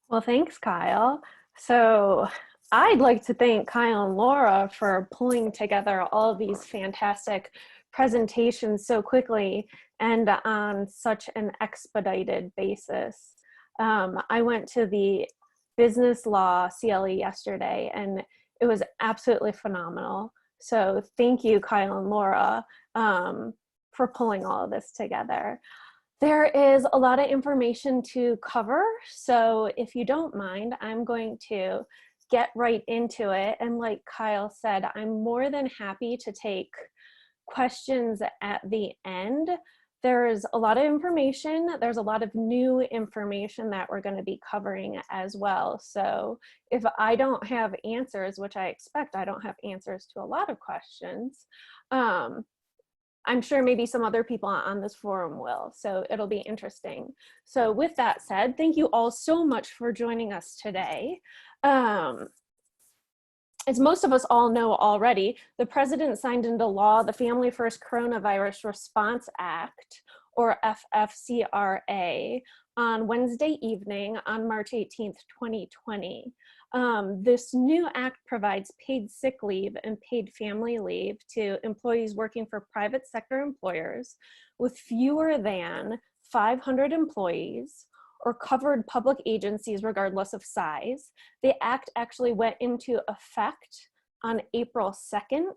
Well, thanks, Kyle. So I'd like to thank Kyle and Laura for pulling together all of these fantastic presentations so quickly and on such an expedited basis. I went to the business law CLE yesterday and it was absolutely phenomenal. So thank you, Kyle and Laura, for pulling all of this together. There is a lot of information to cover, so if you don't mind, I'm going to get right into it. And like Kyle said, I'm more than happy to take questions at the end. There's a lot of information. There's a lot of new information that we're going to be covering as well. So if I don't have answers, which I expect I don't have answers to a lot of questions, I'm sure maybe some other people on this forum will, so it'll be interesting. So with that said, thank you all so much for joining us today. As most of us all know already, the President signed into law the Family First Coronavirus Response Act, or FFCRA, on Wednesday evening on March 18th, 2020. This new act provides paid sick leave and paid family leave to employees working for private sector employers with fewer than 500 employees or covered public agencies regardless of size. The act actually went into effect on April 2nd.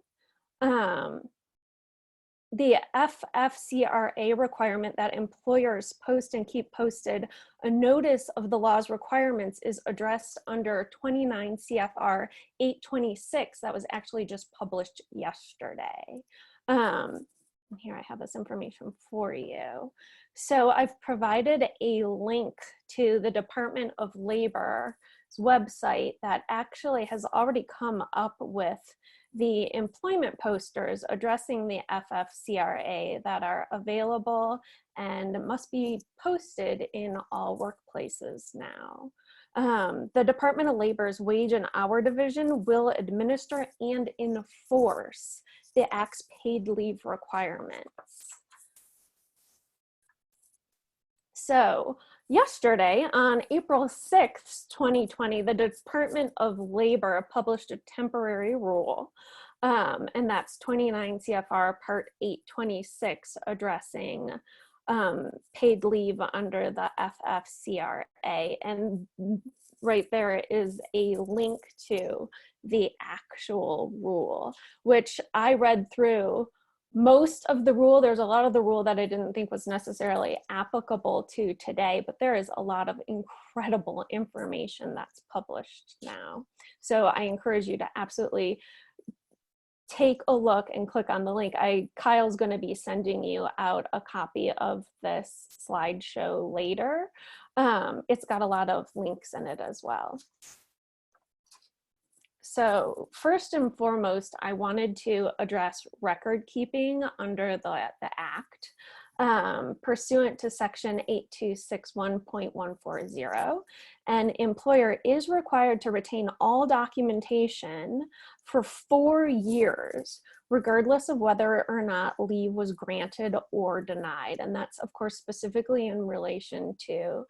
The FFCRA requirement that employers post and keep posted a notice of the law's requirements is addressed under 29 CFR 826 that was actually just published yesterday. And here I have this information for you. So I've provided a link to the Department of Labor's website that actually has already come up with the employment posters addressing the FFCRA that are available and must be posted in all workplaces now. The Department of Labor's Wage and Hour Division will administer and enforce the Act's paid leave requirements. So yesterday, on April 6th, 2020, the Department of Labor published a temporary rule, and that's 29 CFR Part 826, addressing paid leave under the FFCRA. And right there is a link to the actual rule, which I read through most of the rule. There's a lot of the rule that I didn't think was necessarily applicable to today, but there is a lot of incredible information that's published now. So I encourage you to absolutely take a look and click on the link. Kyle's going to be sending you out a copy of this slideshow later. It's got a lot of links in it as well. So first and foremost, I wanted to address record keeping under the Act. Pursuant to section 8261.140, an employer is required to retain all documentation for 4 years, regardless of whether or not leave was granted or denied. And that's, of course, specifically in relation to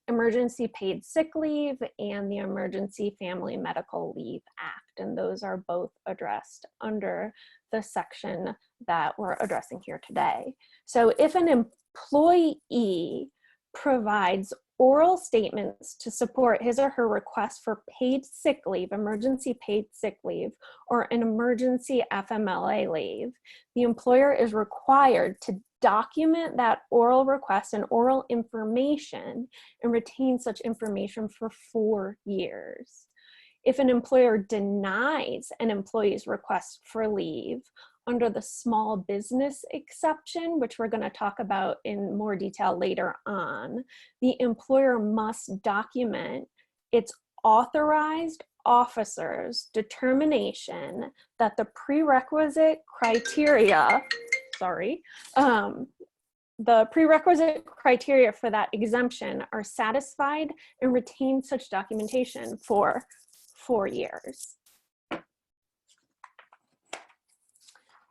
emergency paid sick leave and the Emergency Family Medical Leave Act. And those are both addressed under the section that we're addressing here today. So if an employee provides oral statements to support his or her request for paid sick leave, emergency paid sick leave, or an emergency FMLA leave, the employer is required to document that oral request and oral information and retain such information for 4 years. If an employer denies an employee's request for leave under the small business exception, which we're going to talk about in more detail later on, the employer must document its authorized officer's determination that the prerequisite criteria, the prerequisite criteria for that exemption are satisfied and retain such documentation for 4 years.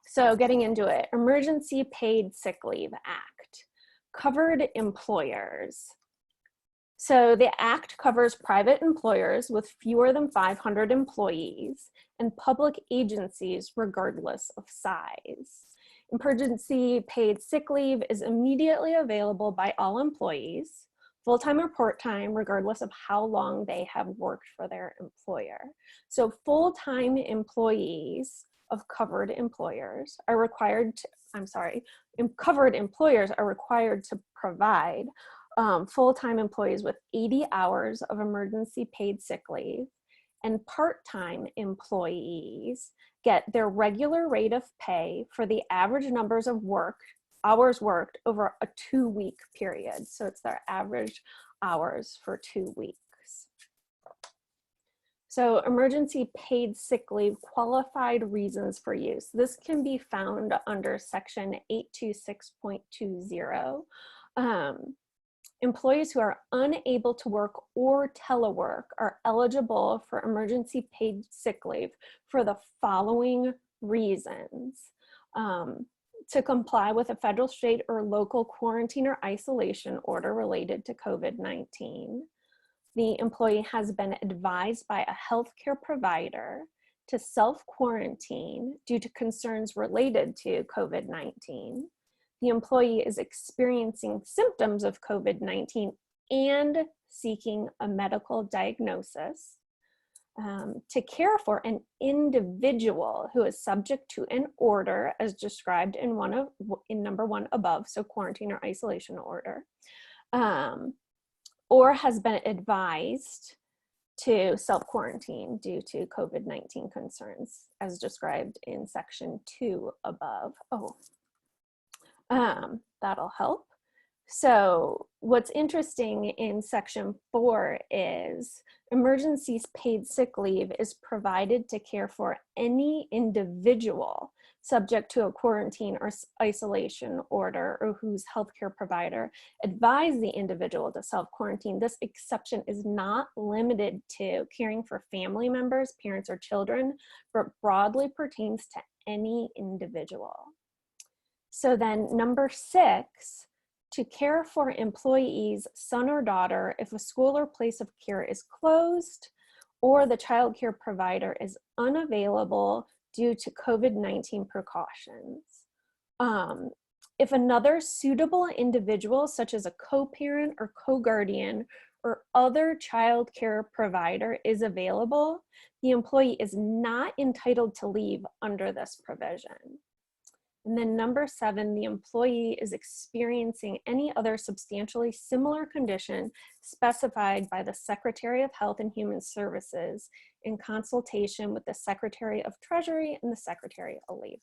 So getting into it, Emergency Paid Sick Leave Act. Covered employers. So the Act covers private employers with fewer than 500 employees and public agencies regardless of size. Emergency paid sick leave is immediately available by all employees, full-time or part-time, regardless of how long they have worked for their employer. So full-time employees of covered employers are required to, covered employers are required to provide full-time employees with 80 hours of emergency paid sick leave, and part-time employees get their regular rate of pay for the average numbers of hours worked over a 2-week period. So it's their average hours for 2 weeks. So emergency paid sick leave qualified reasons for use. This can be found under section 826.20. Employees who are unable to work or telework are eligible for emergency paid sick leave for the following reasons. To comply with a federal, state, or local quarantine or isolation order related to COVID-19. The employee has been advised by a healthcare provider to self-quarantine due to concerns related to COVID-19. The employee is experiencing symptoms of COVID-19 and seeking a medical diagnosis. To care for an individual who is subject to an order as described in number 1 above, so quarantine or isolation order, or has been advised to self-quarantine due to COVID-19 concerns as described in section 2 above. That'll help. So what's interesting in section 4 is emergency paid sick leave is provided to care for any individual subject to a quarantine or isolation order or whose healthcare provider advised the individual to self-quarantine. This exception is not limited to caring for family members, parents, or children, but broadly pertains to any individual. So then number 6, to care for employees' son or daughter if a school or place of care is closed or the child care provider is unavailable due to COVID-19 precautions. If another suitable individual, such as a co-parent or co-guardian or other child care provider is available, the employee is not entitled to leave under this provision. And then number 7, the employee is experiencing any other substantially similar condition specified by the Secretary of Health and Human Services in consultation with the Secretary of Treasury and the Secretary of Labor.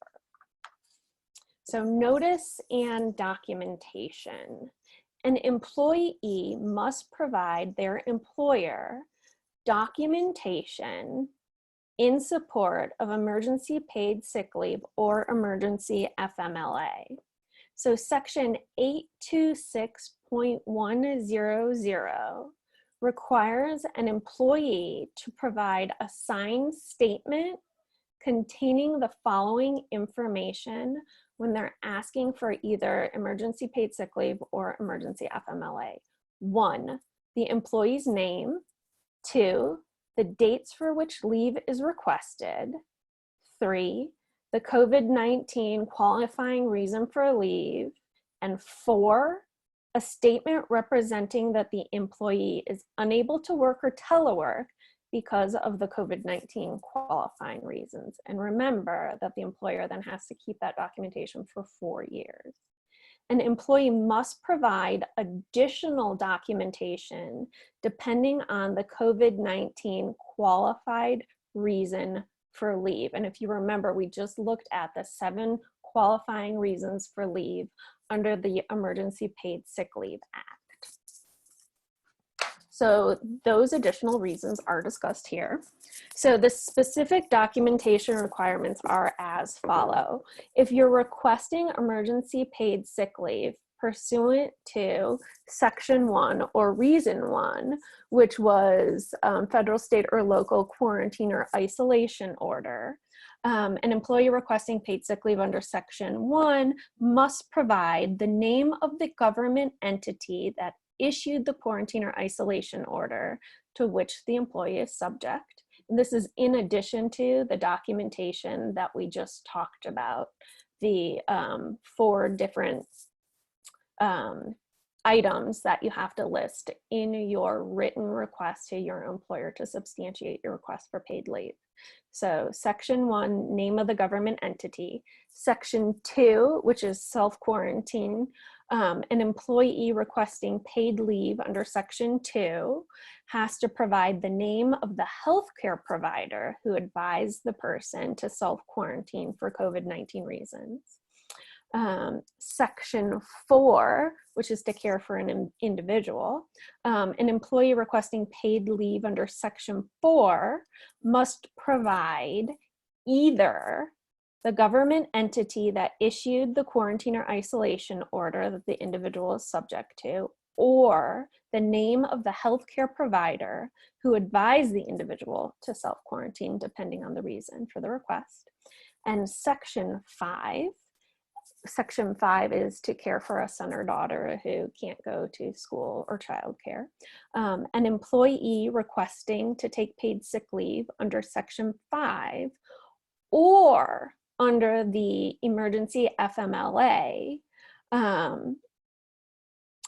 So notice and documentation. An employee must provide their employer documentation in support of emergency paid sick leave or emergency FMLA. So section 826.100 requires an employee to provide a signed statement containing the following information when they're asking for either emergency paid sick leave or emergency FMLA. 1, the employee's name. 2, the dates for which leave is requested. 3, the COVID-19 qualifying reason for leave. And 4, a statement representing that the employee is unable to work or telework because of the COVID-19 qualifying reasons. And remember that the employer then has to keep that documentation for 4 years. An employee must provide additional documentation depending on the COVID-19 qualified reason for leave. And if you remember, we just looked at the 7 qualifying reasons for leave under the Emergency Paid Sick Leave Act. So those additional reasons are discussed here. So the specific documentation requirements are as follow. If you're requesting emergency paid sick leave pursuant to section 1 or reason 1, which was federal, state, or local quarantine or isolation order, an employee requesting paid sick leave under section 1 must provide the name of the government entity that issued the quarantine or isolation order to which the employee is subject. And this is in addition to the documentation that we just talked about, the 4 different items that you have to list in your written request to your employer to substantiate your request for paid leave. So Section 1, name of the government entity. Section 2, which is self-quarantine, an employee requesting paid leave under Section 2 has to provide the name of the healthcare provider who advised the person to self-quarantine for COVID-19 reasons. Section 4, which is to care for an individual, an employee requesting paid leave under Section 4 must provide either the government entity that issued the quarantine or isolation order that the individual is subject to, or the name of the healthcare provider who advised the individual to self-quarantine, depending on the reason for the request. And Section 5 is to care for a son or daughter who can't go to school or childcare. An employee requesting to take paid sick leave under Section 5 or under the emergency FMLA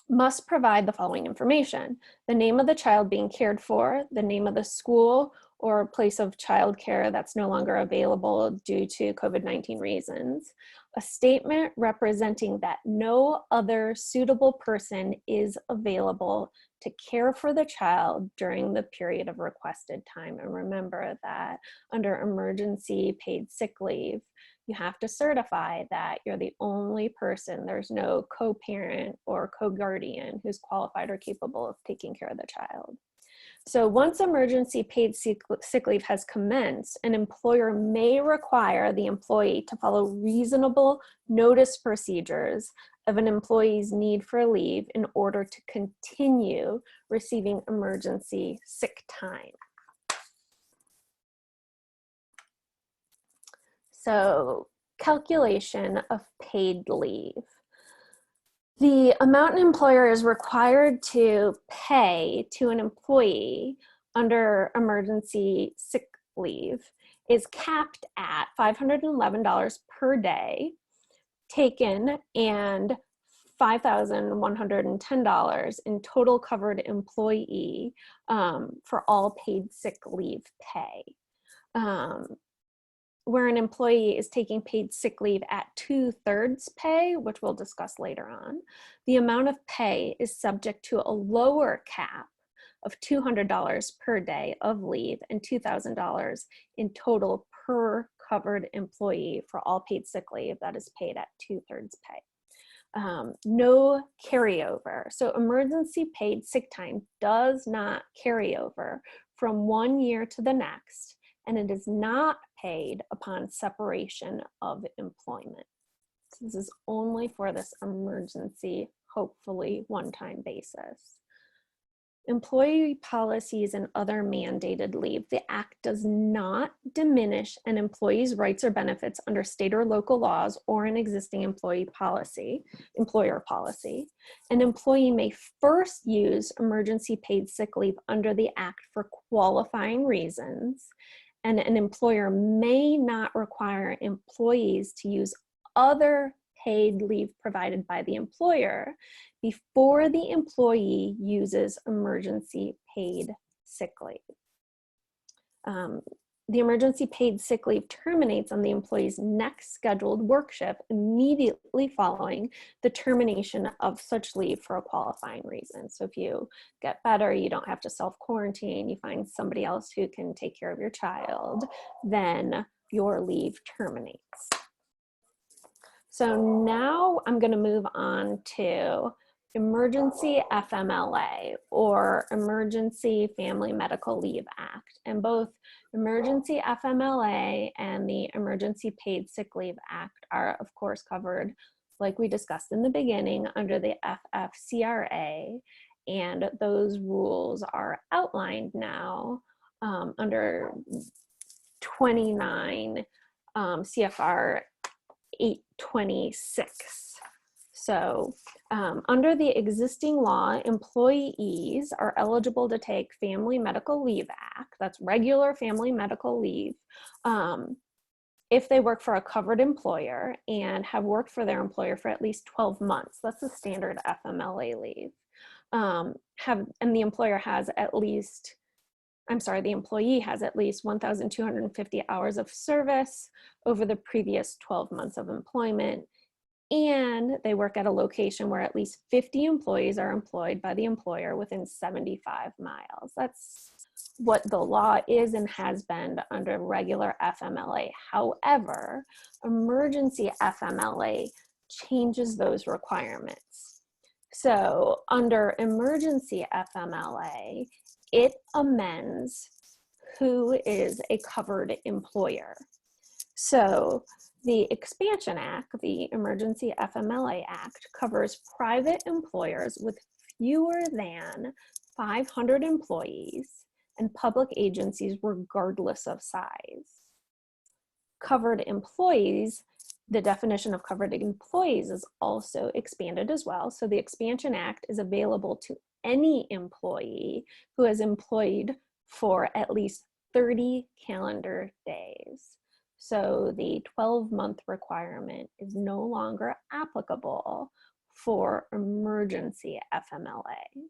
must provide the following information: the name of the child being cared for, the name of the school or place of childcare that's no longer available due to COVID-19 reasons, a statement representing that no other suitable person is available to care for the child during the period of requested time. And remember that under emergency paid sick leave, you have to certify that you're the only person, there's no co-parent or co-guardian who's qualified or capable of taking care of the child. So once emergency paid sick leave has commenced, an employer may require the employee to follow reasonable notice procedures of an employee's need for leave in order to continue receiving emergency sick time. So, calculation of paid leave. The amount an employer is required to pay to an employee under emergency sick leave is capped at $511 per day taken and $5,110 in total covered employee for all paid sick leave pay. Where an employee is taking paid sick leave at 2/3 pay, which we'll discuss later on, the amount of pay is subject to a lower cap of $200 per day of leave and $2,000 in total per covered employee for all paid sick leave that is paid at 2/3 pay. No carryover. So emergency paid sick time does not carry over from 1 year to the next, and it is not paid upon separation of employment. So this is only for this emergency, hopefully one-time basis. Employee policies and other mandated leave. The Act does not diminish an employee's rights or benefits under state or local laws or an existing employer policy. An employee may first use emergency paid sick leave under the Act for qualifying reasons, and an employer may not require employees to use other paid leave provided by the employer before the employee uses emergency paid sick leave. The emergency paid sick leave terminates on the employee's next scheduled work shift immediately following the termination of such leave for a qualifying reason. So if you get better, you don't have to self-quarantine, you find somebody else who can take care of your child, then your leave terminates. So now I'm going to move on to Emergency FMLA, or Emergency Family Medical Leave Act. And both Emergency FMLA and the Emergency Paid Sick Leave Act are, of course, covered, like we discussed in the beginning, under the FFCRA. And those rules are outlined now under 29 CFR 826. So under the existing law, employees are eligible to take Family Medical Leave Act, that's regular family medical leave, if they work for a covered employer and have worked for their employer for at least 12 months. That's the standard FMLA leave. And the employer has at least, the employee has at least 1,250 hours of service over the previous 12 months of employment, and they work at a location where at least 50 employees are employed by the employer within 75 miles. That's what the law is and has been under regular FMLA. However, emergency FMLA changes those requirements. So under emergency FMLA, it amends who is a covered employer. So the Expansion Act, the Emergency FMLA Act, covers private employers with fewer than 500 employees and public agencies regardless of size. Covered employees, the definition of covered employees is also expanded as well. So the Expansion Act is available to any employee who is employed for at least 30 calendar days. So the 12-month requirement is no longer applicable for emergency FMLA.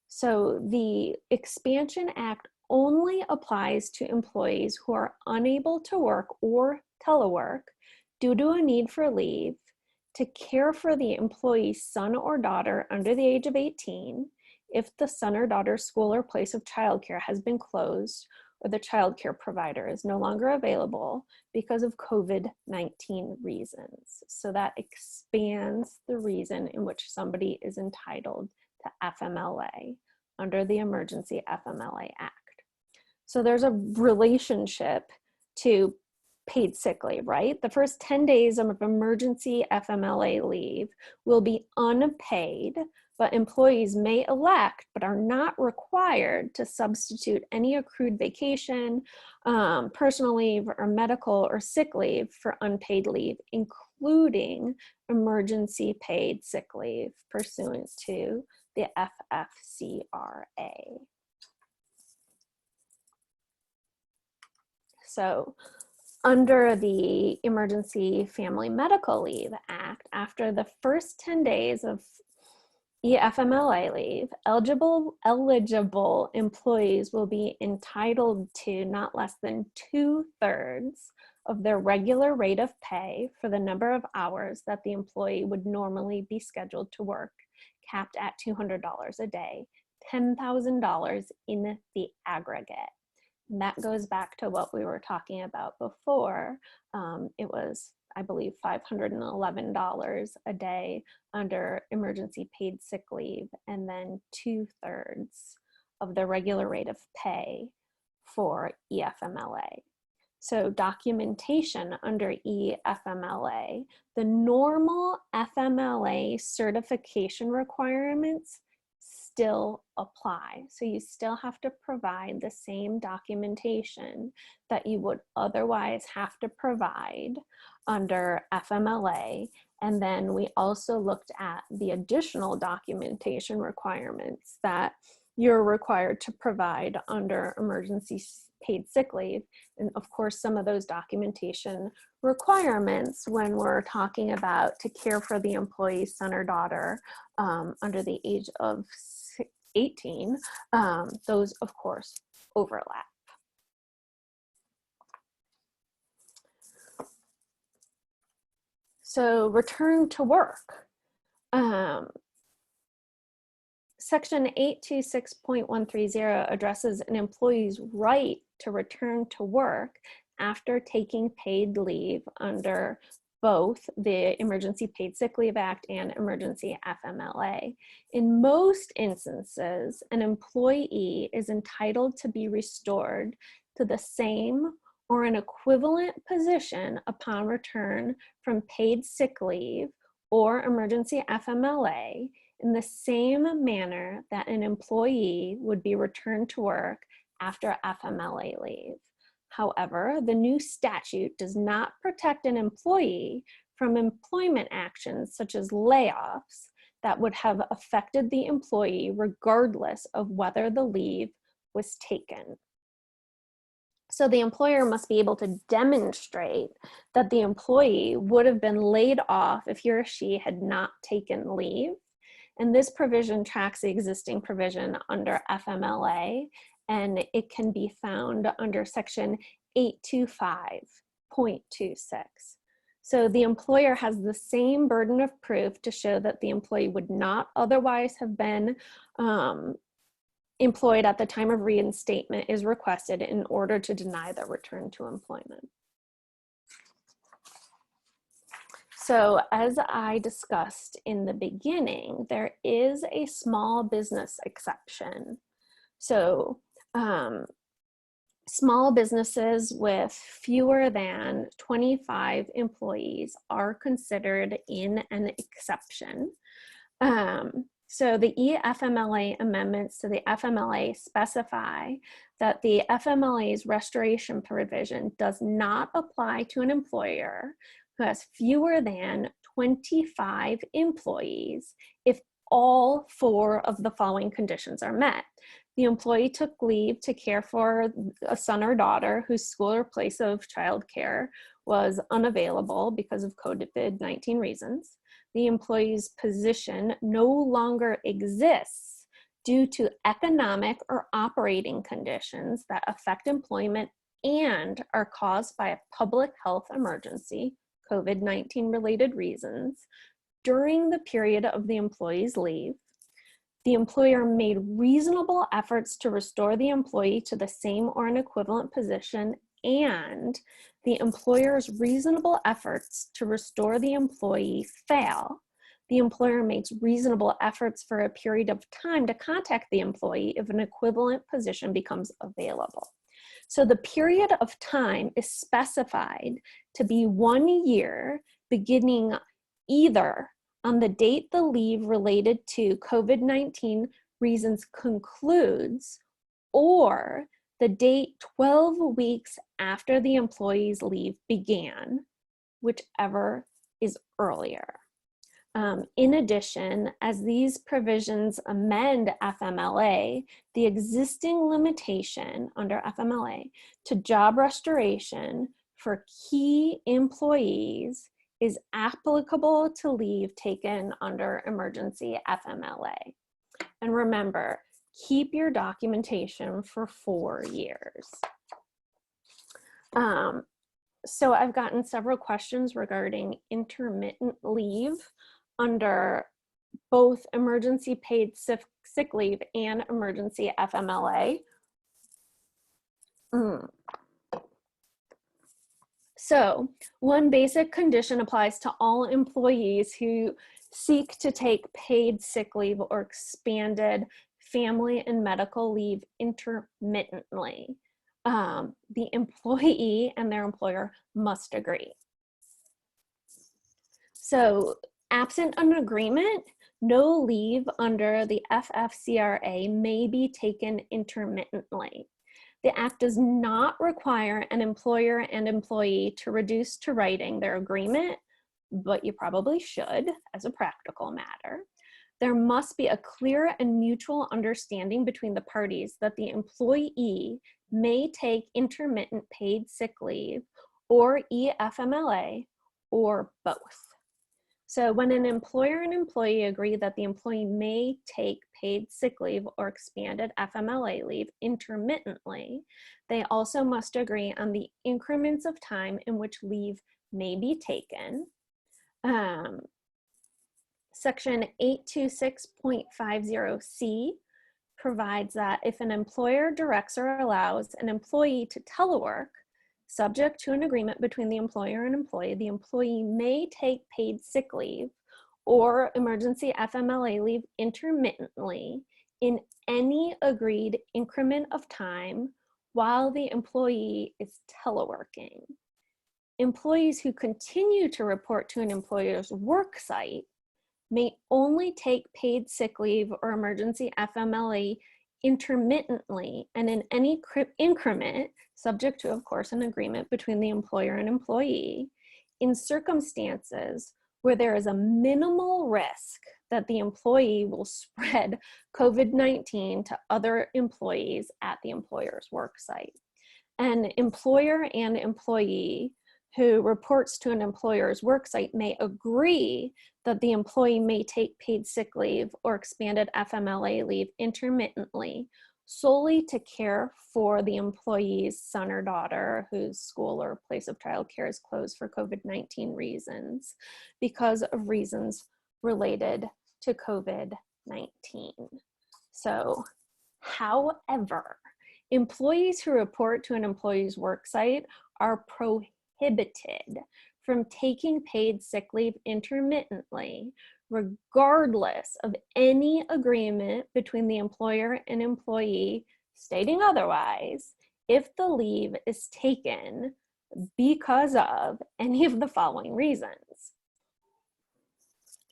So the Expansion Act only applies to employees who are unable to work or telework due to a need for leave to care for the employee's son or daughter under the age of 18 if the son or daughter's school or place of childcare has been closed or the childcare provider is no longer available because of COVID-19 reasons. So that expands the reason in which somebody is entitled to FMLA under the Emergency FMLA Act. So there's a relationship to paid sick leave, right? The first 10 days of emergency FMLA leave will be unpaid, but employees may elect, but are not required to substitute any accrued vacation, personal leave, or medical or sick leave for unpaid leave, including emergency paid sick leave pursuant to the FFCRA. So under the Emergency Family Medical Leave Act, after the first 10 days of FMLA leave, eligible employees will be entitled to not less than 2/3 of their regular rate of pay for the number of hours that the employee would normally be scheduled to work, capped at $200 a day, $10,000 in the aggregate. And that goes back to what we were talking about before. It was, I believe, $511 a day under emergency paid sick leave, and then 2/3 of the regular rate of pay for EFMLA. So documentation under EFMLA, the normal FMLA certification requirements still apply. So you still have to provide the same documentation that you would otherwise have to provide under FMLA. And then we also looked at the additional documentation requirements that you're required to provide under emergency paid sick leave. And of course, some of those documentation requirements when we're talking about to care for the employee's son or daughter under the age of 18, those of course overlap. So return to work. Section 826.130 addresses an employee's right to return to work after taking paid leave under both the Emergency Paid Sick Leave Act and Emergency FMLA. In most instances, an employee is entitled to be restored to the same or an equivalent position upon return from paid sick leave or emergency FMLA in the same manner that an employee would be returned to work after FMLA leave. However, the new statute does not protect an employee from employment actions such as layoffs that would have affected the employee regardless of whether the leave was taken. So the employer must be able to demonstrate that the employee would have been laid off if he or she had not taken leave. And this provision tracks the existing provision under FMLA, and it can be found under section 825.26. So the employer has the same burden of proof to show that the employee would not otherwise have been employed at the time of reinstatement is requested in order to deny the return to employment. So as I discussed in the beginning, there is a small business exception. So small businesses with fewer than 25 employees are considered in an exception. So the eFMLA amendments to the FMLA specify that the FMLA's restoration provision does not apply to an employer who has fewer than 25 employees if all 4 of the following conditions are met. The employee took leave to care for a son or daughter whose school or place of childcare was unavailable because of COVID-19 reasons. The employee's position no longer exists due to economic or operating conditions that affect employment and are caused by a public health emergency, COVID-19 related reasons, during the period of the employee's leave. The employer made reasonable efforts to restore the employee to the same or an equivalent position, and the employer's reasonable efforts to restore the employee fail. The employer makes reasonable efforts for a period of time to contact the employee if an equivalent position becomes available. So the period of time is specified to be 1 year, beginning either on the date the leave related to COVID-19 reasons concludes, or the date 12 weeks after the employee's leave began, whichever is earlier. In addition, as these provisions amend FMLA, the existing limitation under FMLA to job restoration for key employees is applicable to leave taken under emergency FMLA. And remember, keep your documentation for 4 years. So I've gotten several questions regarding intermittent leave under both emergency paid sick leave and emergency FMLA. So one basic condition applies to all employees who seek to take paid sick leave or expanded family and medical leave intermittently. The employee and their employer must agree. So absent an agreement, no leave under the FFCRA may be taken intermittently. The Act does not require an employer and employee to reduce to writing their agreement, but you probably should as a practical matter. There must be a clear and mutual understanding between the parties that the employee may take intermittent paid sick leave or eFMLA or both. So when an employer and employee agree that the employee may take paid sick leave or expanded FMLA leave intermittently, they also must agree on the increments of time in which leave may be taken. Section 826.50C provides that if an employer directs or allows an employee to telework, subject to an agreement between the employer and employee, the employee may take paid sick leave or emergency FMLA leave intermittently in any agreed increment of time while the employee is teleworking. Employees who continue to report to an employer's work site may only take paid sick leave or emergency FMLA intermittently and in any increment, subject to, of course, an agreement between the employer and employee, in circumstances where there is a minimal risk that the employee will spread COVID-19 to other employees at the employer's work site. An employer and employee who reports to an employer's worksite may agree that the employee may take paid sick leave or expanded FMLA leave intermittently solely to care for the employee's son or daughter whose school or place of childcare is closed for COVID-19 reasons because of reasons related to COVID-19. So, however, employees who report to an employee's worksite are prohibited from taking paid sick leave intermittently, regardless of any agreement between the employer and employee stating otherwise, if the leave is taken because of any of the following reasons.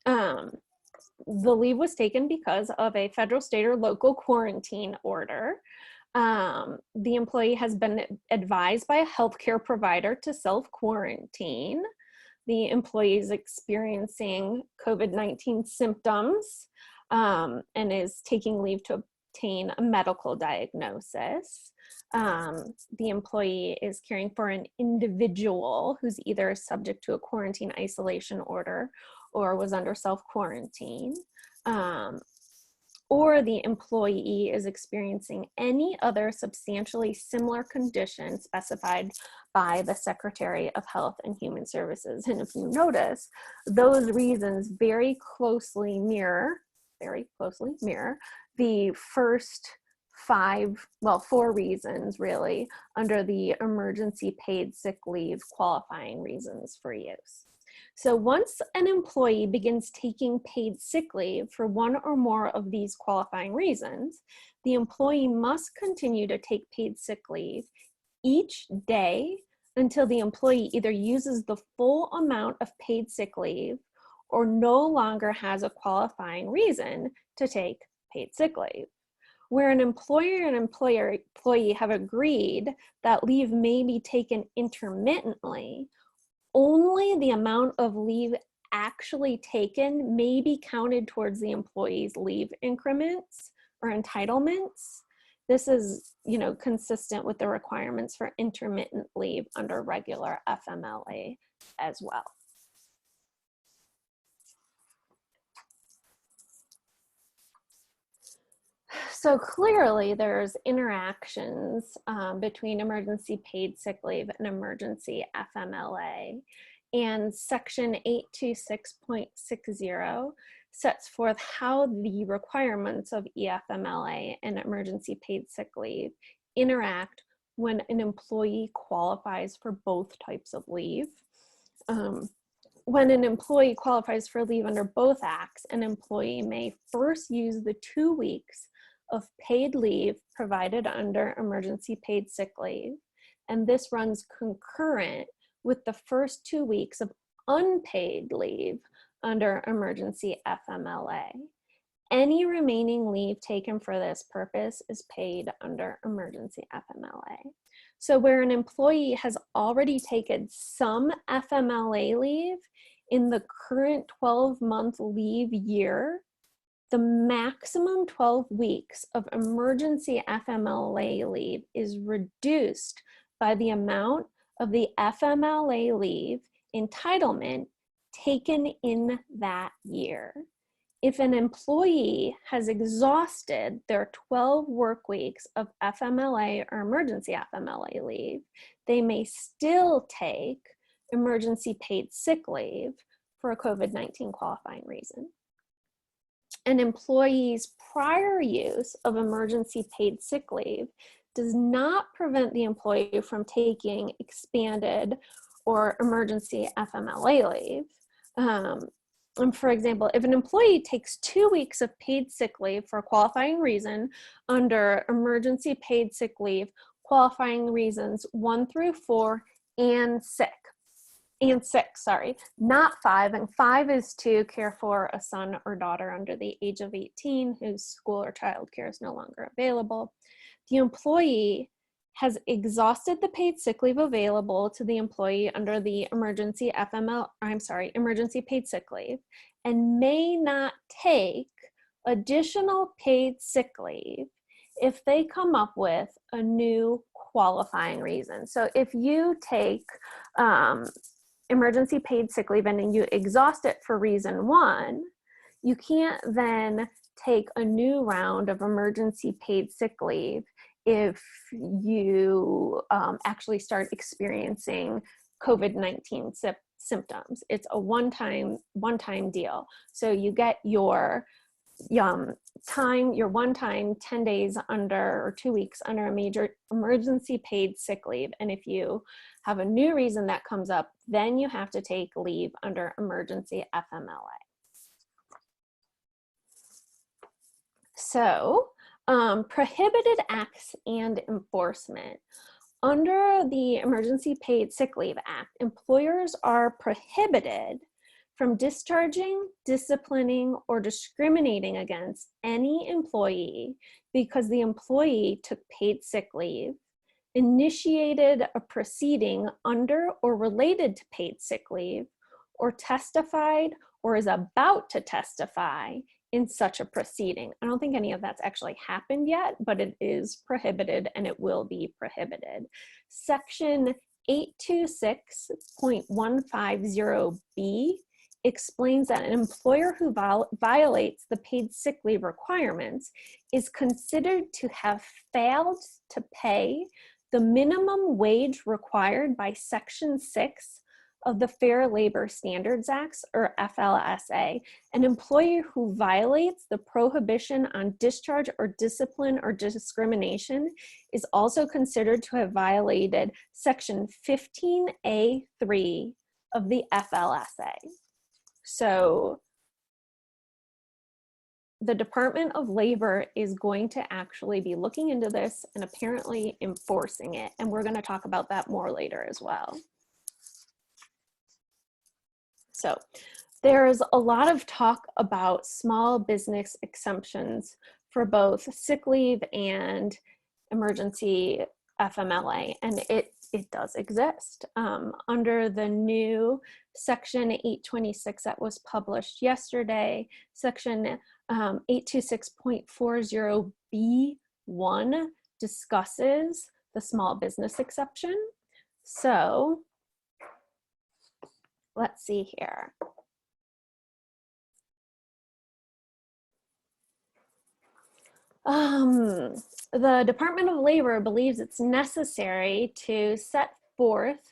The leave was taken because of a federal, state, or local quarantine order. The employee has been advised by a healthcare provider to self-quarantine. The employee is experiencing COVID-19 symptoms and is taking leave to obtain a medical diagnosis. The employee is caring for an individual who's either subject to a quarantine isolation order or was under self-quarantine. Or the employee is experiencing any other substantially similar condition specified by the Secretary of Health and Human Services. And if you notice, those reasons very closely mirror the first four reasons really under the emergency paid sick leave qualifying reasons for use. So once an employee begins taking paid sick leave for one or more of these qualifying reasons, the employee must continue to take paid sick leave each day until the employee either uses the full amount of paid sick leave or no longer has a qualifying reason to take paid sick leave. Where an employer and employee have agreed that leave may be taken intermittently, only the amount of leave actually taken may be counted towards the employee's leave increments or entitlements. This is, consistent with the requirements for intermittent leave under regular FMLA as well. So clearly there's interactions between emergency paid sick leave and emergency FMLA. And section 826.60 sets forth how the requirements of EFMLA and emergency paid sick leave interact when an employee qualifies for both types of leave. When an employee qualifies for leave under both acts, an employee may first use the 2 weeks of paid leave provided under emergency paid sick leave, and this runs concurrent with the first 2 weeks of unpaid leave under emergency FMLA. Any remaining leave taken for this purpose is paid under emergency FMLA. So where an employee has already taken some FMLA leave in the current 12-month leave year, the maximum 12 weeks of emergency FMLA leave is reduced by the amount of the FMLA leave entitlement taken in that year. If an employee has exhausted their 12 work weeks of FMLA or emergency FMLA leave, they may still take emergency paid sick leave for a COVID-19 qualifying reason. An employee's prior use of emergency paid sick leave does not prevent the employee from taking expanded or emergency FMLA leave. And for example, if an employee takes 2 weeks of paid sick leave for a qualifying reason under emergency paid sick leave, qualifying reasons 1 through 4 and 6, not 5, and 5 is to care for a son or daughter under the age of 18 whose school or childcare is no longer available. The employee has exhausted the paid sick leave available to the employee under the emergency paid sick leave, and may not take additional paid sick leave if they come up with a new qualifying reason. So if you take emergency paid sick leave and you exhaust it for reason one, you can't then take a new round of emergency paid sick leave if you actually start experiencing COVID-19 symptoms. It's a one-time deal. So you get your one-time 10 days under, or 2 weeks under a major emergency paid sick leave. And if you have a new reason that comes up, then you have to take leave under emergency FMLA. So, prohibited acts and enforcement. Under the Emergency Paid Sick Leave Act, employers are prohibited from discharging, disciplining, or discriminating against any employee because the employee took paid sick leave, initiated a proceeding under or related to paid sick leave, or testified or is about to testify in such a proceeding. I don't think any of that's actually happened yet, but it is prohibited and it will be prohibited. Section 826.150B explains that an employer who violates the paid sick leave requirements is considered to have failed to pay the minimum wage required by Section 6 of the Fair Labor Standards Act, or FLSA. An employee who violates the prohibition on discharge or discipline or discrimination is also considered to have violated Section 15A3 of the FLSA. So the Department of Labor is going to actually be looking into this and apparently enforcing it. And we're going to talk about that more later as well. So there's a lot of talk about small business exemptions for both sick leave and emergency FMLA, and it does exist. Under the new Section 826 that was published yesterday, Section 826.40B1 discusses the small business exception. So let's see here. The Department of Labor believes it's necessary to set forth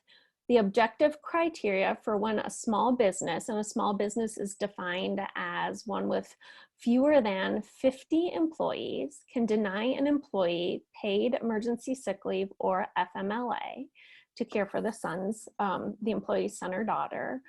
the objective criteria for when a small business, and a small business is defined as one with fewer than 50 employees, can deny an employee paid emergency sick leave or FMLA to care for the employee's son or daughter,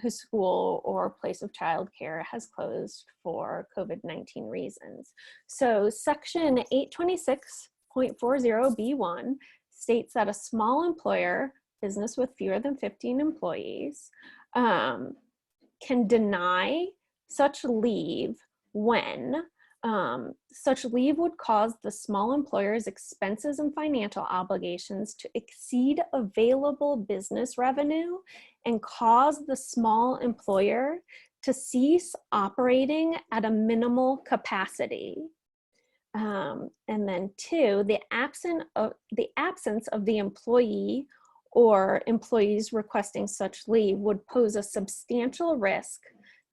whose school or place of childcare has closed for COVID-19 reasons. So Section 826.40B1 states that a small employer, business with fewer than 15 employees, can deny such leave when such leave would cause the small employer's expenses and financial obligations to exceed available business revenue and cause the small employer to cease operating at a minimal capacity. And then two, the absence of the employee or employees requesting such leave would pose a substantial risk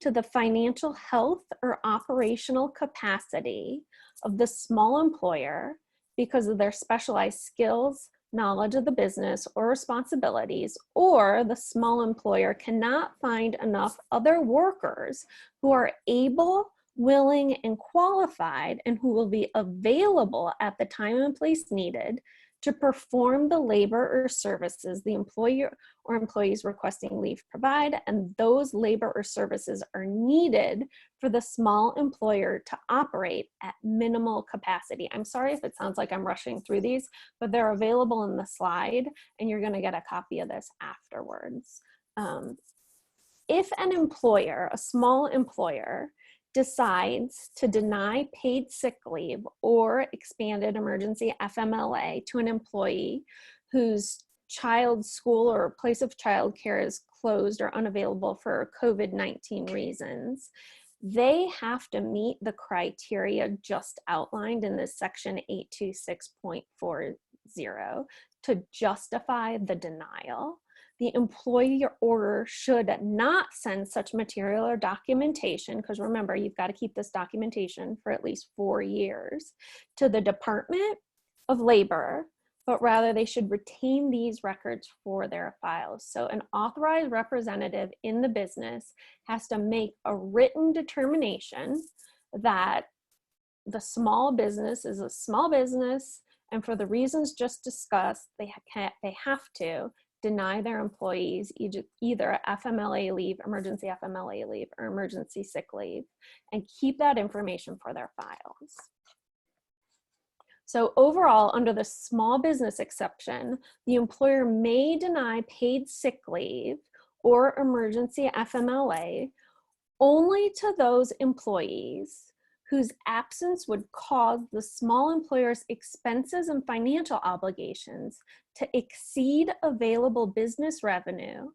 to the financial health or operational capacity of the small employer because of their specialized skills, knowledge of the business, or responsibilities, or the small employer cannot find enough other workers who are able, willing, and qualified, and who will be available at the time and place needed to perform the labor or services the employer or employees requesting leave provide, and those labor or services are needed for the small employer to operate at minimal capacity. I'm sorry if it sounds like I'm rushing through these, but they're available in the slide, and you're gonna get a copy of this afterwards. If an employer, a small employer, decides to deny paid sick leave or expanded emergency FMLA to an employee whose child's school or place of childcare is closed or unavailable for COVID-19 reasons, they have to meet the criteria just outlined in this section 826.40 to justify the denial. The employer should not send such material or documentation, because remember, you've got to keep this documentation for at least 4 years, to the Department of Labor, but rather they should retain these records for their files. So an authorized representative in the business has to make a written determination that the small business is a small business, and for the reasons just discussed, they have to deny their employees either FMLA leave, emergency FMLA leave, or emergency sick leave, and keep that information for their files. So overall, under the small business exception, the employer may deny paid sick leave or emergency FMLA only to those employees whose absence would cause the small employer's expenses and financial obligations to exceed available business revenue,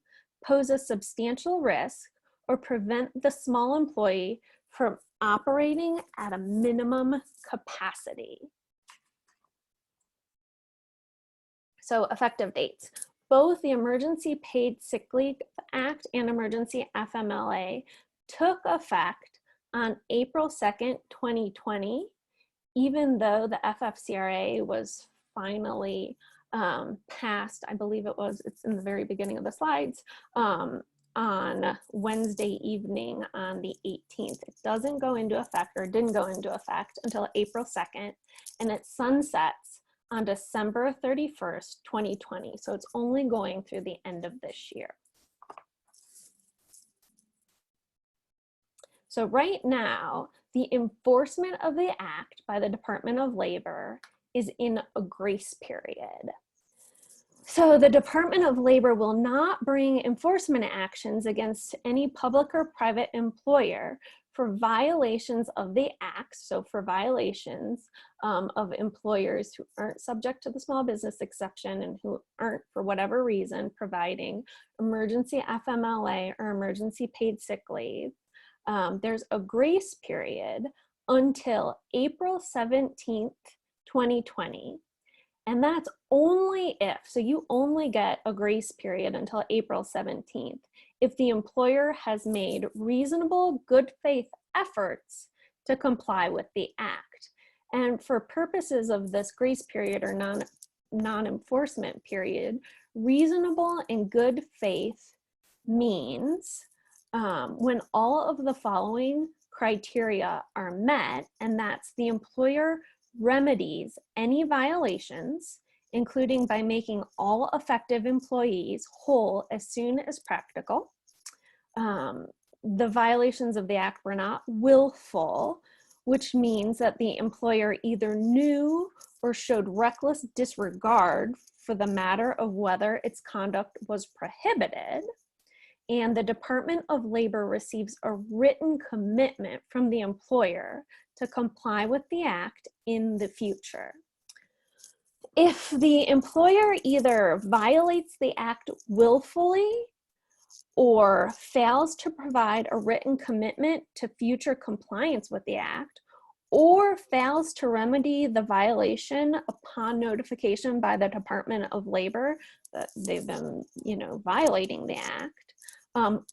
pose a substantial risk, or prevent the small employee from operating at a minimum capacity. So effective dates. Both the Emergency Paid Sick Leave Act and Emergency FMLA took effect on April 2nd, 2020, even though the FFCRA was finally passed, I believe it's in the very beginning of the slides, on Wednesday evening on the 18th. It doesn't go into effect, or didn't go into effect until April 2nd, and it sunsets on December 31st, 2020. So it's only going through the end of this year. So right now, the enforcement of the act by the Department of Labor is in a grace period. So the Department of Labor will not bring enforcement actions against any public or private employer for violations of the act, so for violations of employers who aren't subject to the small business exception and who aren't, for whatever reason, providing emergency FMLA or emergency paid sick leave. There's a grace period until April 17th, 2020. And that's only if, so you only get a grace period until April 17th, if the employer has made reasonable good faith efforts to comply with the act. And for purposes of this grace period or non-enforcement period, reasonable and good faith means when all of the following criteria are met, and that's the employer remedies any violations, including by making all effective employees whole as soon as practical. The violations of the act were not willful, which means that the employer either knew or showed reckless disregard for the matter of whether its conduct was prohibited. And the Department of Labor receives a written commitment from the employer to comply with the act in the future. If the employer either violates the act willfully or fails to provide a written commitment to future compliance with the act, or fails to remedy the violation upon notification by the Department of Labor that they've been, violating the act,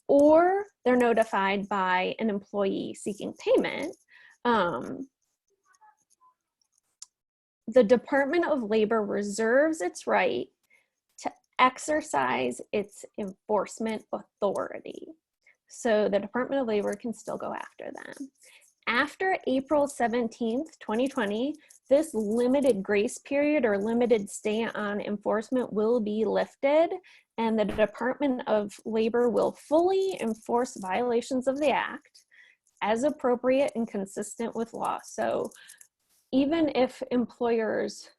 or they're notified by an employee seeking payment, the Department of Labor reserves its right to exercise its enforcement authority. So the Department of Labor can still go after them. After April 17th, 2020, this limited grace period or limited stay on enforcement will be lifted, and the Department of Labor will fully enforce violations of the act as appropriate and consistent with law. So even if employers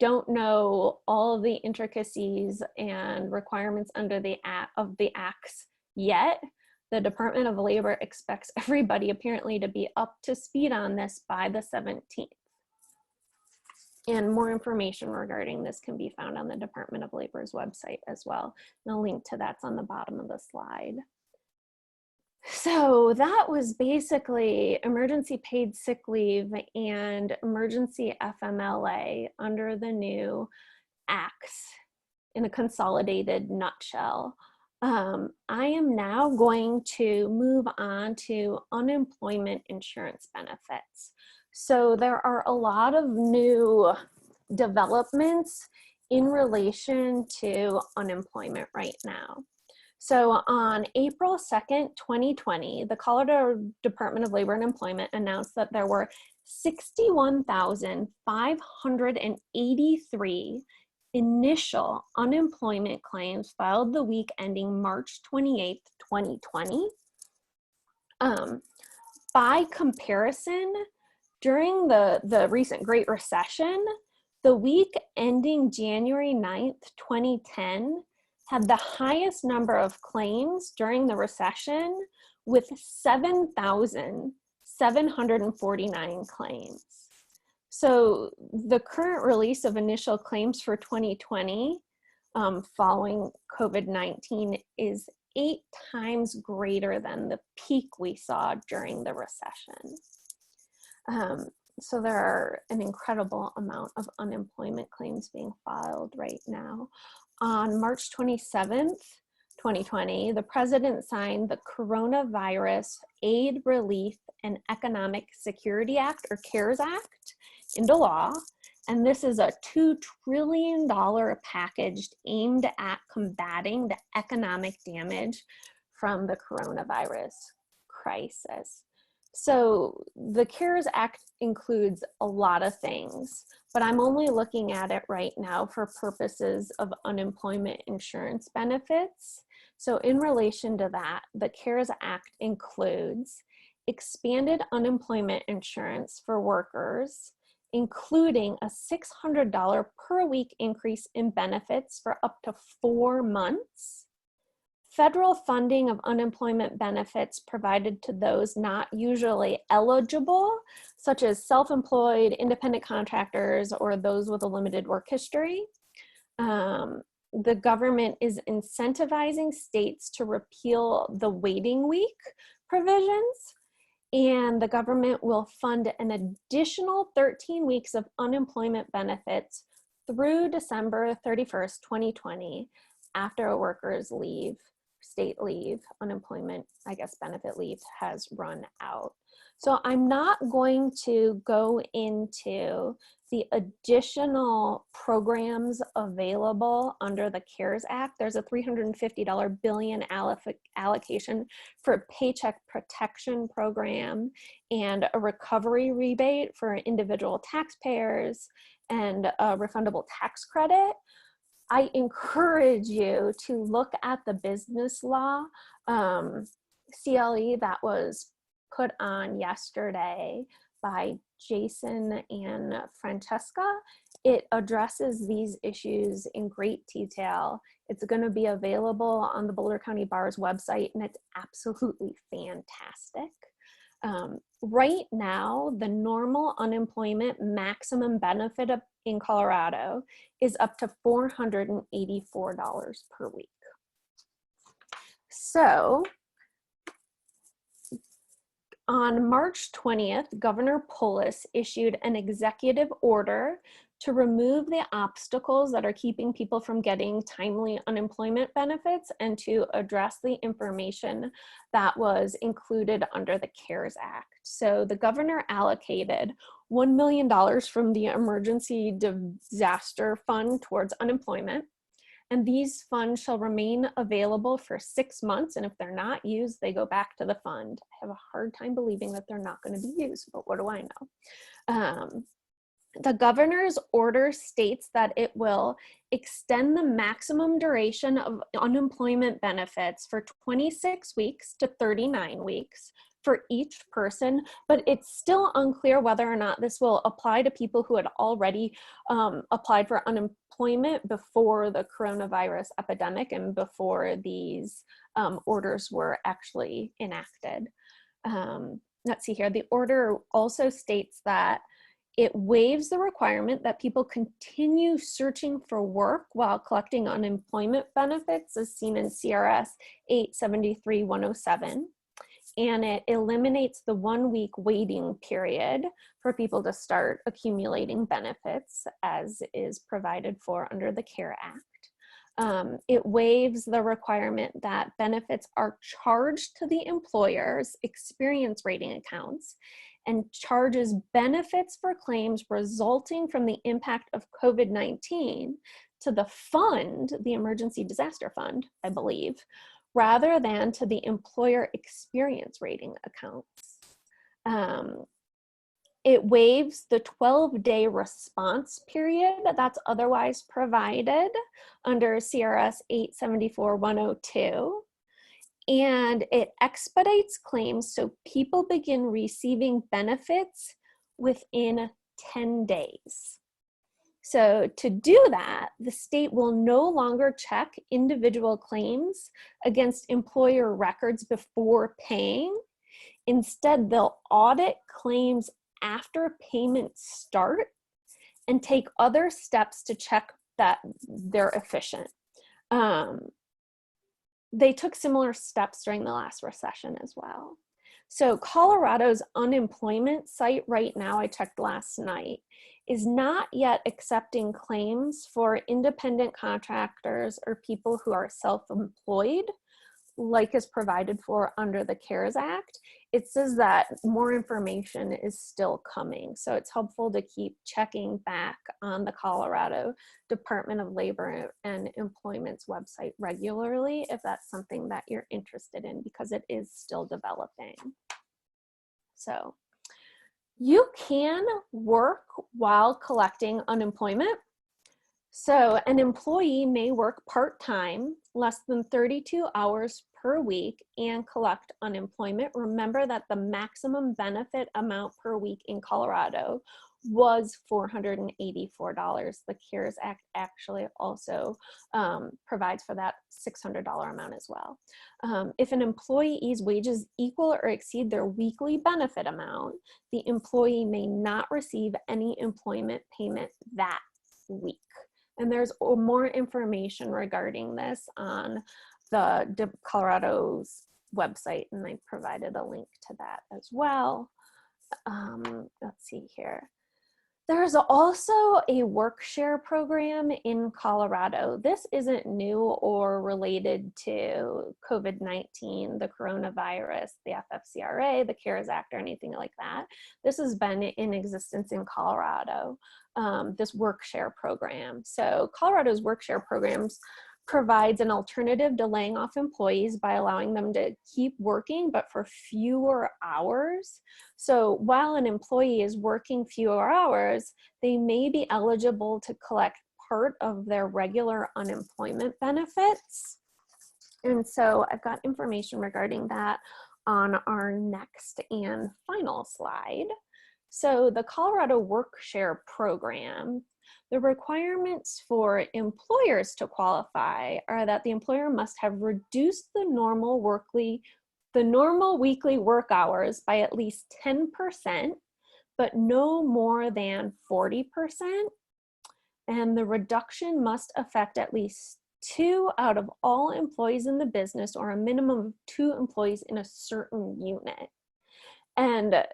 don't know all of the intricacies and requirements under the acts yet, The Department of Labor expects everybody apparently to be up to speed on this by the 17th. And more information regarding this can be found on the Department of Labor's website as well. And a link to that's on the bottom of the slide. So that was basically emergency paid sick leave and emergency FMLA under the new acts in a consolidated nutshell. I am now going to move on to unemployment insurance benefits. So there are a lot of new developments in relation to unemployment right now. So on April 2nd, 2020, the Colorado Department of Labor and Employment announced that there were 61,583 initial unemployment claims filed the week ending March 28th, 2020. By comparison, during the recent Great Recession, the week ending January 9th, 2010, had the highest number of claims during the recession with 7,749 claims. So the current release of initial claims for 2020 following COVID-19 is 8 times greater than the peak we saw during the recession. So there are an incredible amount of unemployment claims being filed right now. On March 27th, 2020, the president signed the Coronavirus Aid, Relief, and Economic Security Act, or CARES Act, into law. And this is a $2 trillion package aimed at combating the economic damage from the coronavirus crisis. So the CARES Act includes a lot of things, but I'm only looking at it right now for purposes of unemployment insurance benefits. So in relation to that, the CARES Act includes expanded unemployment insurance for workers, including a $600 per week increase in benefits for up to 4 months, federal funding of unemployment benefits provided to those not usually eligible, such as self-employed, independent contractors, or those with a limited work history. The government is incentivizing states to repeal the waiting week provisions, and the government will fund an additional 13 weeks of unemployment benefits through December 31st, 2020, after a worker's leave, state leave, unemployment, I guess, benefit leave has run out. So I'm not going to go into the additional programs available under the CARES Act. There's a $350 billion allocation for a paycheck protection program and a recovery rebate for individual taxpayers and a refundable tax credit. I encourage you to look at the business law CLE that was put on yesterday by Jason and Francesca. It addresses these issues in great detail. It's going to be available on the Boulder County Bar's website, and it's absolutely fantastic. Right now, the normal unemployment maximum benefit in Colorado is up to $484 per week. So on March 20th, Governor Polis issued an executive order to remove the obstacles that are keeping people from getting timely unemployment benefits and to address the information that was included under the CARES Act. So the governor allocated $1 million from the Emergency Disaster Fund towards unemployment. And these funds shall remain available for 6 months. And if they're not used, they go back to the fund. I have a hard time believing that they're not going to be used, but what do I know? The governor's order states that it will extend the maximum duration of unemployment benefits for 26 weeks to 39 weeks for each person, but it's still unclear whether or not this will apply to people who had already applied for unemployment before the coronavirus epidemic and before these orders were actually enacted. Let's see here. The order also states that it waives the requirement that people continue searching for work while collecting unemployment benefits, as seen in CRS 873-107. And it eliminates the 1-week waiting period for people to start accumulating benefits, as is provided for under the CARE Act. It waives the requirement that benefits are charged to the employer's experience rating accounts and charges benefits for claims resulting from the impact of COVID-19 to the fund, the Emergency Disaster Fund, I believe, rather than to the employer experience rating accounts. It waives the 12-day response period that's otherwise provided under CRS 874-102. And it expedites claims so people begin receiving benefits within 10 days. So to do that, the state will no longer check individual claims against employer records before paying. Instead, they'll audit claims after payments start and take other steps to check that they're efficient. They took similar steps during the last recession as well. So Colorado's unemployment site right now, I checked last night, is not yet accepting claims for independent contractors or people who are self-employed, like is provided for under the CARES Act. It says that more information is still coming. So it's helpful to keep checking back on the Colorado Department of Labor and Employment's website regularly if that's something that you're interested in, because it is still developing. So you can work while collecting unemployment. So an employee may work part-time, less than 32 hours per week, and collect unemployment. Remember that the maximum benefit amount per week in Colorado was $484. The CARES Act actually also provides for that $600 amount as well. If an employee's wages equal or exceed their weekly benefit amount, the employee may not receive any employment payment that week. And there's more information regarding this on the Colorado's website, and I provided a link to that as well. Let's see here. There's also a work share program in Colorado. This isn't new or related to COVID-19, the coronavirus, the FFCRA, the CARES Act, or anything like that. This has been in existence in Colorado, this work share program. So Colorado's work share programs provides an alternative to laying off employees by allowing them to keep working, but for fewer hours. So while an employee is working fewer hours, they may be eligible to collect part of their regular unemployment benefits. And so I've got information regarding that on our next and final slide. So the Colorado Work Share Program, the requirements for employers to qualify are that the employer must have reduced the normal weekly work hours by at least 10%, but no more than 40%. And the reduction must affect at least 2 out of all employees in the business, or a minimum of 2 employees in a certain unit. And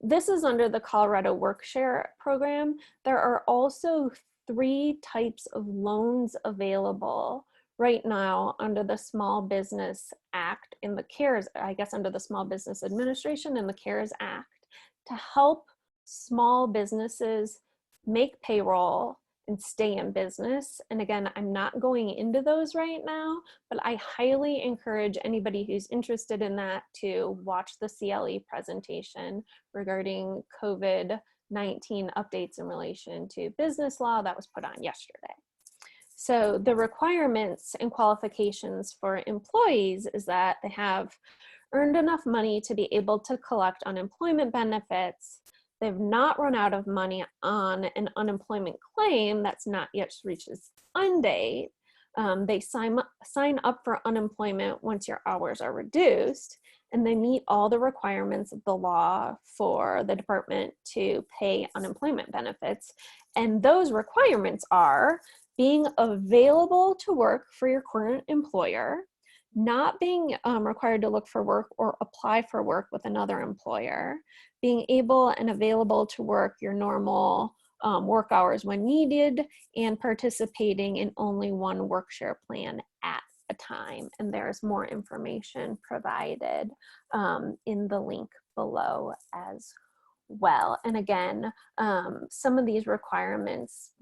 this is under the Colorado Work Share Program. There are also 3 types of loans available right now under the Small Business Act in the CARES, I guess under the Small Business Administration and the CARES Act, to help small businesses make payroll and stay in business. And again, I'm not going into those right now, but I highly encourage anybody who's interested in that to watch the CLE presentation regarding COVID-19 updates in relation to business law that was put on yesterday. So the requirements and qualifications for employees is that they have earned enough money to be able to collect unemployment benefits. They've not run out of money on an unemployment claim that's not yet reached its end date. They sign up for unemployment once your hours are reduced, and they meet all the requirements of the law for the department to pay unemployment benefits. And those requirements are being available to work for your current employer, not being required to look for work or apply for work with another employer, being able and available to work your normal work hours when needed, and participating in only one work share plan at a time. And there's more information provided in the link below as well. And again, some of these requirements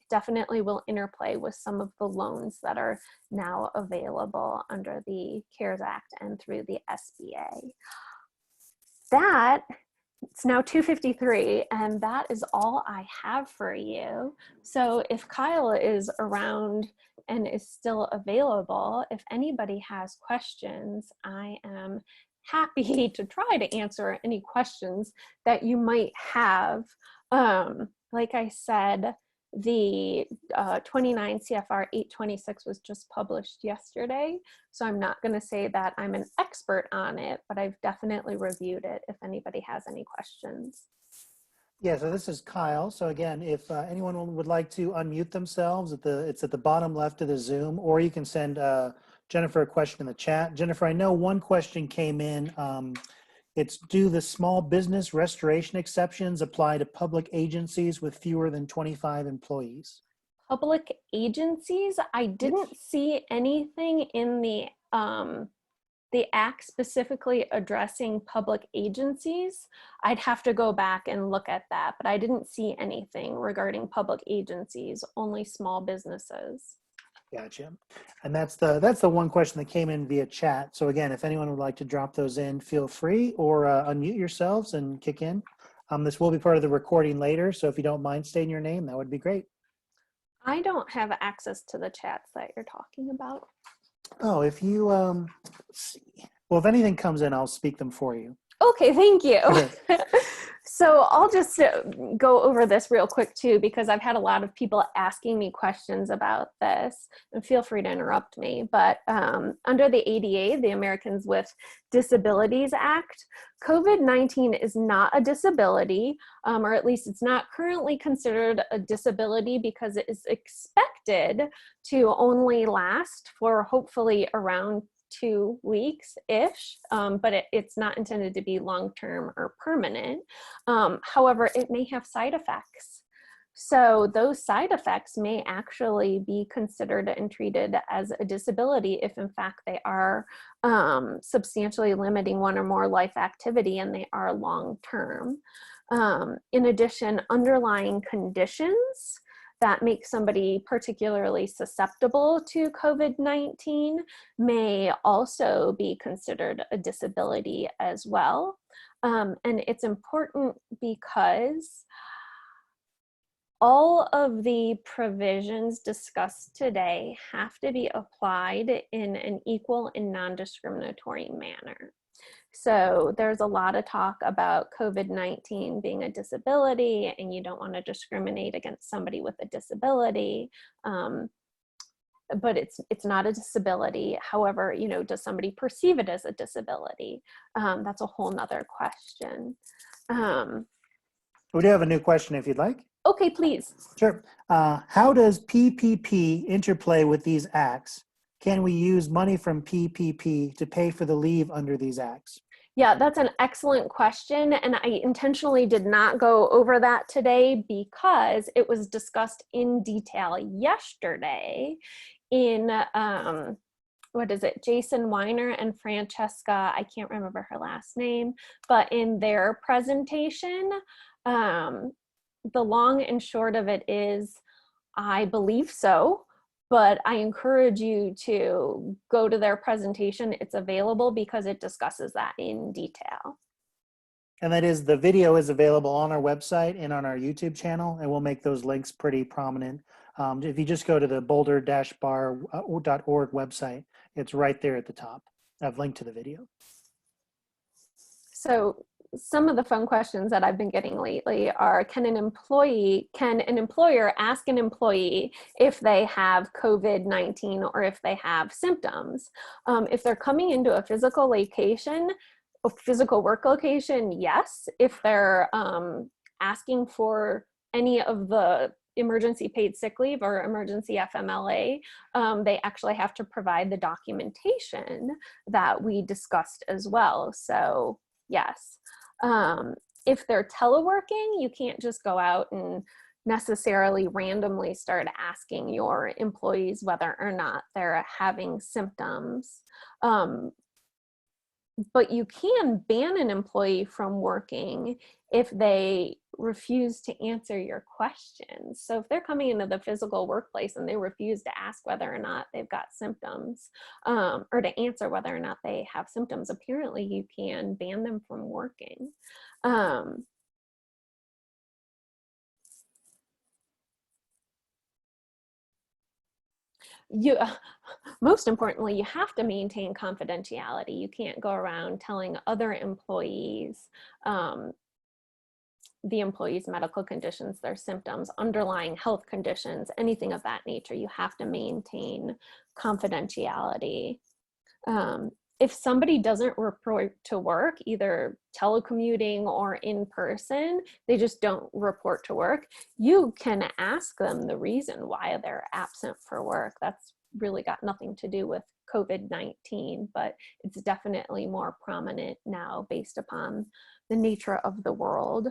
definitely will interplay with some of the loans that are now available under the CARES Act and through the SBA. It's now 2:53, and that is all I have for you. So if Kyle is around and is still available, if anybody has questions, I am happy to try to answer any questions that you might have. Like I said, the 29 CFR 826 was just published yesterday, so I'm not going to say that I'm an expert on it, but I've definitely reviewed it if anybody has any questions. Yeah, so this is Kyle. So again, if anyone would like to unmute themselves, it's at the bottom left of the Zoom, or you can send Jennifer a question in the chat. Jennifer, I know one question came in. It's, do the small business restoration exceptions apply to public agencies with fewer than 25 employees? Public agencies, I didn't see anything in the act specifically addressing public agencies. I'd have to go back and look at that, but I didn't see anything regarding public agencies, only small businesses. Gotcha. And that's the one question that came in via chat. So again, if anyone would like to drop those in, feel free, or unmute yourselves and kick in. This will be part of the recording later, so if you don't mind stating your name, that would be great. I don't have access to the chats that you're talking about. Oh, if you, see. Well, if anything comes in, I'll speak them for you. Okay, thank you. So I'll just go over this real quick too, because I've had a lot of people asking me questions about this, and feel free to interrupt me. But under the ADA, the Americans with Disabilities Act, COVID-19 is not a disability, or at least it's not currently considered a disability, because it is expected to only last for hopefully around 2 weeks-ish, but it's not intended to be long-term or permanent. However, it may have side effects. So those side effects may actually be considered and treated as a disability if in fact they are substantially limiting one or more life activity and they are long-term. In addition, underlying conditions that make somebody particularly susceptible to COVID-19 may also be considered a disability as well. And it's important because all of the provisions discussed today have to be applied in an equal and non-discriminatory manner. So there's a lot of talk about COVID-19 being a disability, and you don't want to discriminate against somebody with a disability, but it's not a disability. However, you know, does somebody perceive it as a disability? That's a whole nother question. We do have a new question if you'd like. Okay, please. Sure. How does PPP interplay with these acts? Can we use money from PPP to pay for the leave under these acts? Yeah, that's an excellent question. And I intentionally did not go over that today because it was discussed in detail yesterday in, what is it, Jason Weiner and Francesca, I can't remember her last name, but in their presentation, the long and short of it is, I believe so. But I encourage you to go to their presentation. It's available because it discusses that in detail. And that is, the video is available on our website and on our YouTube channel, and we'll make those links pretty prominent. If you just go to the boulder-bar.org website, it's right there at the top. I've linked to the video. So some of the fun questions that I've been getting lately are, can an employer ask an employee if they have COVID-19 or if they have symptoms? If they're coming into a physical work location, yes. If they're asking for any of the emergency paid sick leave or emergency FMLA, they actually have to provide the documentation that we discussed as well. So yes. If they're teleworking, you can't just go out and necessarily randomly start asking your employees whether or not they're having symptoms. But you can ban an employee from working if they refuse to answer your questions. So if they're coming into the physical workplace and they refuse to ask whether or not they've got symptoms, or to answer whether or not they have symptoms, apparently you can ban them from working. Most importantly, you have to maintain confidentiality. You can't go around telling other employees the employee's medical conditions, their symptoms, underlying health conditions, anything of that nature. You have to maintain confidentiality. If somebody doesn't report to work, either telecommuting or in person, they just don't report to work, you can ask them the reason why they're absent for work. That's really got nothing to do with COVID-19, but it's definitely more prominent now based upon the nature of the world.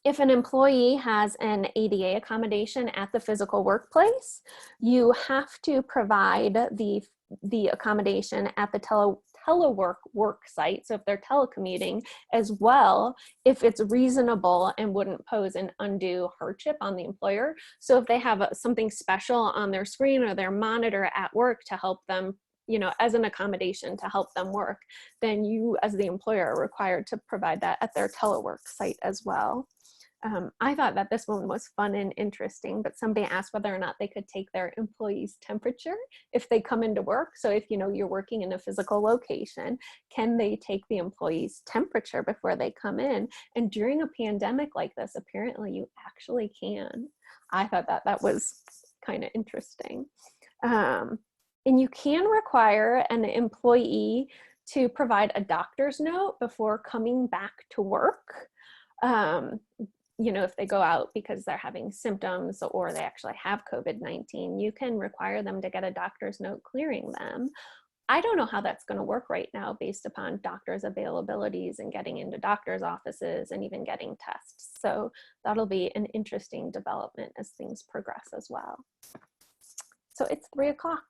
If an employee has an ADA accommodation at the physical workplace, you have to provide the accommodation at the telework work site. So if they're telecommuting as well, if it's reasonable and wouldn't pose an undue hardship on the employer. So if they have something special on their screen or their monitor at work to help them, as an accommodation to help them work, then you as the employer are required to provide that at their telework site as well. I thought that this one was fun and interesting, but somebody asked whether or not they could take their employee's temperature if they come into work. So if you're working in a physical location, can they take the employee's temperature before they come in? And during a pandemic like this, apparently you actually can. I thought that was kind of interesting. And you can require an employee to provide a doctor's note before coming back to work. If they go out because they're having symptoms or they actually have COVID-19, you can require them to get a doctor's note clearing them. I don't know how that's going to work right now based upon doctors' availabilities and getting into doctors' offices and even getting tests. So that'll be an interesting development as things progress as well. So it's 3 o'clock.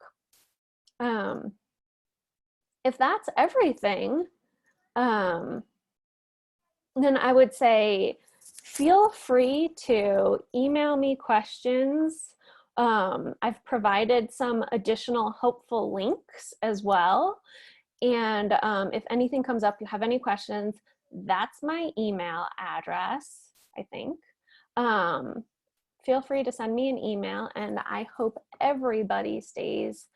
If that's everything, then I would say feel free to email me questions. I've provided some additional helpful links as well. And if anything comes up, you have any questions, that's my email address, I think. Feel free to send me an email, and I hope everybody stays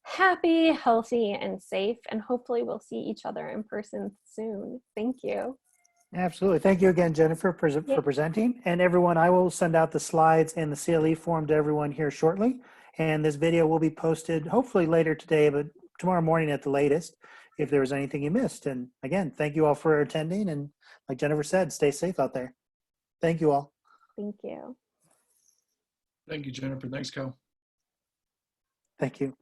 happy, healthy, and safe, and hopefully we'll see each other in person soon. Thank you. Absolutely. Thank you again, Jennifer, for presenting. And everyone, I will send out the slides and the CLE form to everyone here shortly. And this video will be posted hopefully later today, but tomorrow morning at the latest, if there was anything you missed. And again, thank you all for attending. And like Jennifer said, stay safe out there. Thank you all. Thank you. Thank you, Jennifer. Thanks, Cal. Thank you.